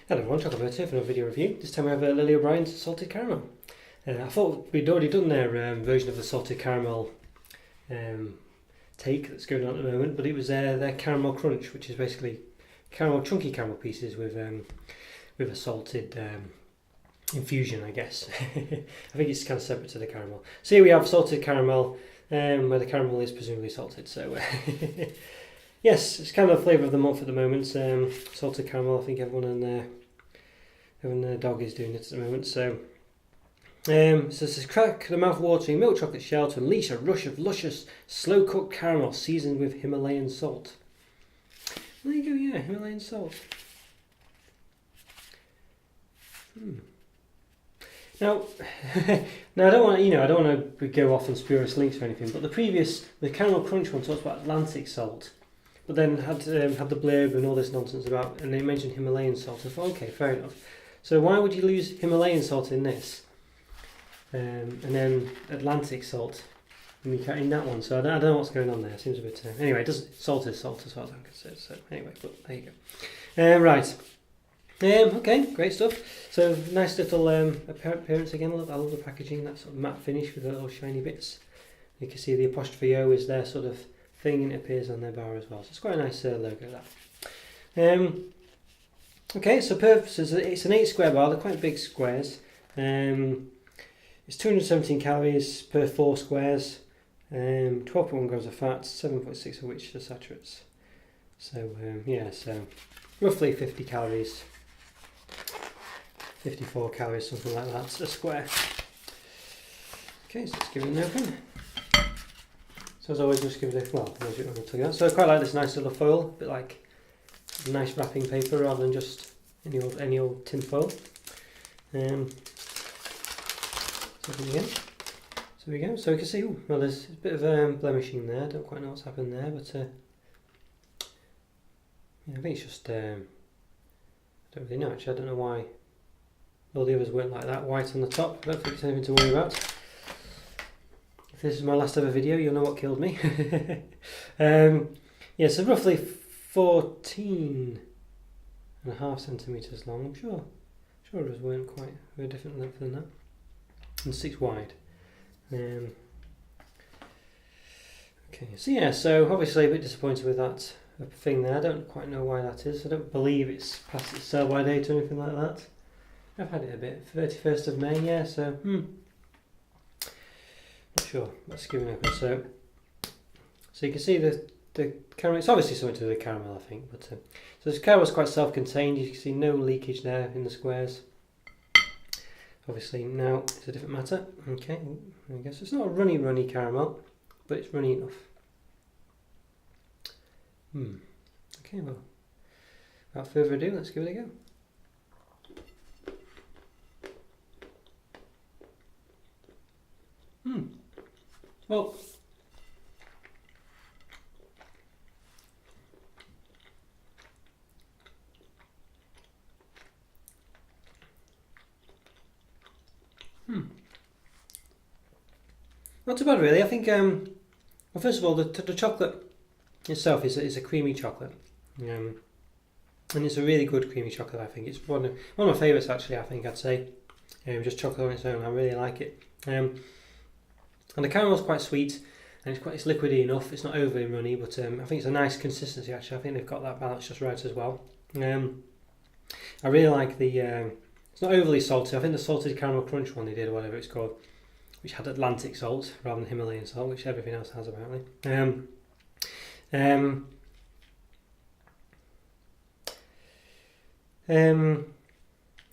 Hello everyone, Chocolo Roberto for another video review. This time we have Lily O'Brien's salted caramel. I thought we'd already done their version of the salted caramel take that's going on at the moment, but it was their caramel crunch, which is basically chunky caramel pieces with a salted infusion, I guess. I think it's kind of separate to the caramel. So here we have salted caramel, where the caramel is presumably salted. So yes, it's kind of the flavour of the month at the moment. Salted caramel. I think everyone and their dog is doing it at the moment. So this is crack the mouth-watering milk chocolate shell to unleash a rush of luscious, slow-cooked caramel seasoned with Himalayan salt. There you go. Yeah, Himalayan salt. Now, I don't want to go off on spurious links or anything, but the caramel crunch one talks about Atlantic salt, but then had the blurb and all this nonsense about, and they mentioned Himalayan salt. I thought, okay, fair enough. So why would you lose Himalayan salt in this, and then Atlantic salt in that one? So I don't know what's going on there. It seems a bit. Anyway, salt is salt as far as I'm concerned. So anyway, but there you go. Right. Okay, great stuff. So nice little appearance again. I love the packaging, that sort of matte finish with the little shiny bits. You can see the apostrophe O is their sort of thing, and it appears on their bar as well. So it's quite a nice logo, that. Okay, so purposes, it's an 8 square bar. They're quite big squares. It's 217 calories per 4 squares. 12.1 grams of fat, 7.6 of which are saturates. So yeah, so roughly 50 calories. 54 calories, something like that, a square. Okay, so let's give it an open. So as always, just give it a So I quite like this nice little foil, a bit like nice wrapping paper rather than just any old tin foil. So again. So we go. So we can see. Well, there's a bit of blemishing there. Don't quite know what's happened there, but yeah, I think it's just. I don't really know actually. I don't know why all the others weren't like that. White on the top. I don't think it's anything to worry about. If this is my last ever video, you'll know what killed me. Yeah, so roughly 14.5 centimetres long. I'm sure others weren't quite very different length than that. And 6 wide. Okay, so yeah, so obviously a bit disappointed with that thing there. I don't quite know why that is. I don't believe it's past its sell-by date or anything like that. I've had it a bit. 31st of May, yeah, so not sure. Let's give it open. So you can see the caramel. It's obviously something to do with the caramel, I think. But so this caramel's quite self-contained. You can see no leakage there in the squares. Obviously now it's a different matter. Okay, I guess it's not a runny caramel, but it's runny enough. Okay, well, without further ado, let's give it a go. Well, not too bad really. I think, well, first of all, the chocolate itself is a creamy chocolate, and it's a really good creamy chocolate. I think it's one of my favourites actually. I think I'd say, just chocolate on its own. I really like it. And the caramel's quite sweet, and it's liquidy enough. It's not overly runny, but I think it's a nice consistency actually. I think they've got that balance just right as well. I really like the. It's not overly salty. I think the salted caramel crunch one they did, or whatever it's called, which had Atlantic salt rather than Himalayan salt, which everything else has apparently.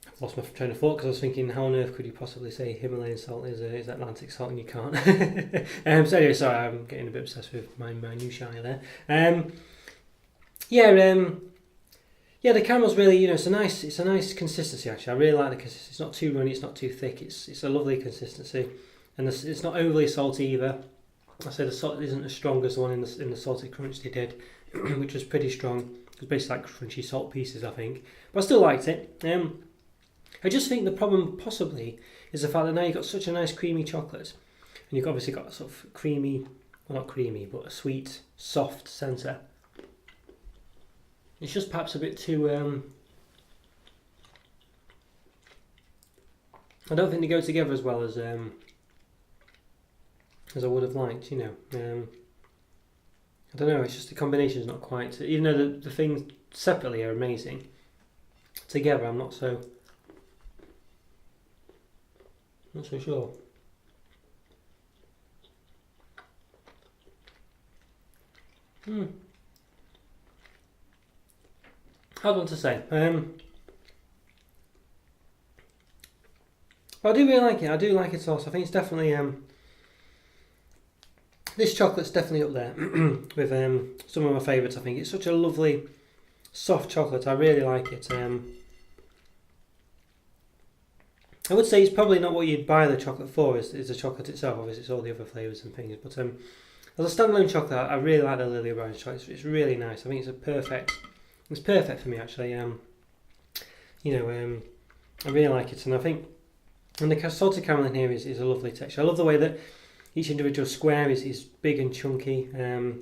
I've lost my train of thought because I was thinking, how on earth could you possibly say Himalayan salt is Atlantic salt, and you can't. So anyway, sorry, I'm getting a bit obsessed with my minutiae there. Yeah, the caramel's really, it's a nice consistency actually. I really like the consistency. It's not too runny, it's not too thick. It's a lovely consistency, and it's not overly salty either. I say the salt isn't as strong as the one in the salted crunch they did, which was pretty strong. It was basically like crunchy salt pieces, I think, but I still liked it. I just think the problem possibly is the fact that now you've got such a nice creamy chocolate, and you've obviously got a sort of creamy, well not creamy, but a sweet, soft centre. It's just perhaps a bit too I don't think they go together as well as I would have liked, you know. I don't know, it's just the combination's not quite, even though the things separately are amazing, together I'm not so sure. Hard one to say. But I do really like it. I do like it also. I think it's definitely this chocolate's definitely up there with some of my favourites. I think it's such a lovely, soft chocolate. I really like it. I would say it's probably not what you'd buy the chocolate for. Is the chocolate itself? Obviously, it's all the other flavours and things. But as a standalone chocolate, I really like the Lily O'Brien's chocolate. It's really nice. I think it's perfect. It's perfect for me actually. I really like it, and I think. And the salted caramel in here is a lovely texture. I love the way that each individual square is big and chunky. I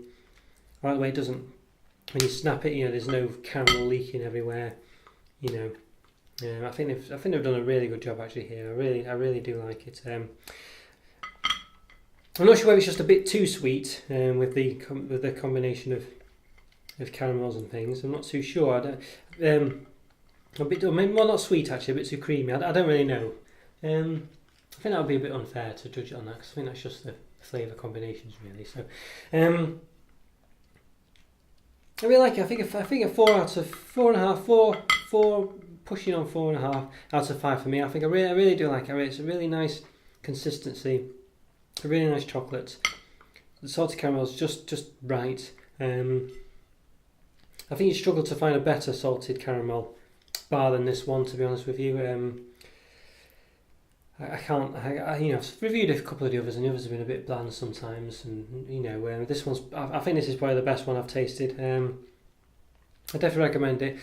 like the way it doesn't, when you snap it, there's no caramel leaking everywhere. I think they've done a really good job actually here. I really do like it. I'm not sure whether it's just a bit too sweet with the combination of caramels and things. I'm not too sure. A bit, maybe not sweet actually, a bit too creamy. I don't really know. I think that would be a bit unfair to judge it on that, because I think that's just the flavour combinations really. So, I really like it. I think a 4 out of 4.5, 4 pushing on 4.5 out of 5 for me. I think I really do like it. It's a really nice consistency, a really nice chocolate. The salted caramel is just right. I think you struggle to find a better salted caramel bar than this one, to be honest with you. I've reviewed a couple of the others, and the others have been a bit bland sometimes. And this one's. I think this is probably the best one I've tasted. I definitely recommend it.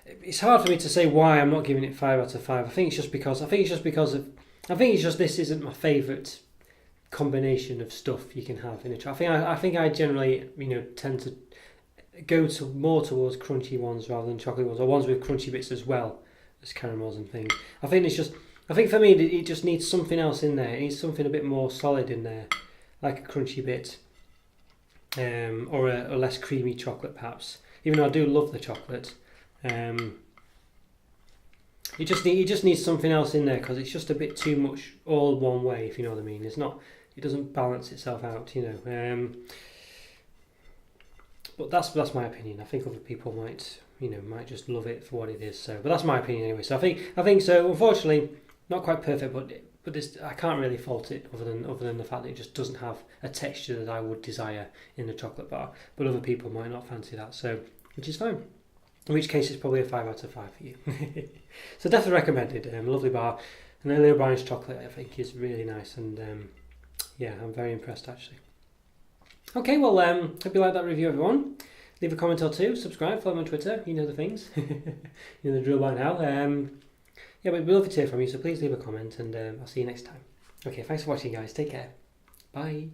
It's hard for me to say why I'm not giving it 5 out of 5. I think it's just because this isn't my favourite combination of stuff you can have in a chocolate. I think I generally tend to go more towards crunchy ones rather than chocolate ones, or ones with crunchy bits as well as caramels and things. I think for me it just needs something else in there. It needs something a bit more solid in there, like a crunchy bit, or a less creamy chocolate perhaps. Even though I do love the chocolate, it just needs something else in there, because it's just a bit too much all one way, if you know what I mean. It doesn't balance itself out, But that's my opinion. I think other people might just love it for what it is. So, but that's my opinion anyway. So I think so. Unfortunately, not quite perfect, but this, I can't really fault it other than the fact that it just doesn't have a texture that I would desire in a chocolate bar. But other people might not fancy that, so which is fine. In which case, it's probably a 5 out of 5 for you. So definitely recommended. Lovely bar, and Lily O'Brien's chocolate I think is really nice, and I'm very impressed actually. Okay, well, hope you like that review, everyone. Leave a comment or two, subscribe, follow me on Twitter, you know the things. You know the drill by now. But it'd be lovely to hear from you, so please leave a comment, and I'll see you next time. Okay, thanks for watching, guys. Take care. Bye.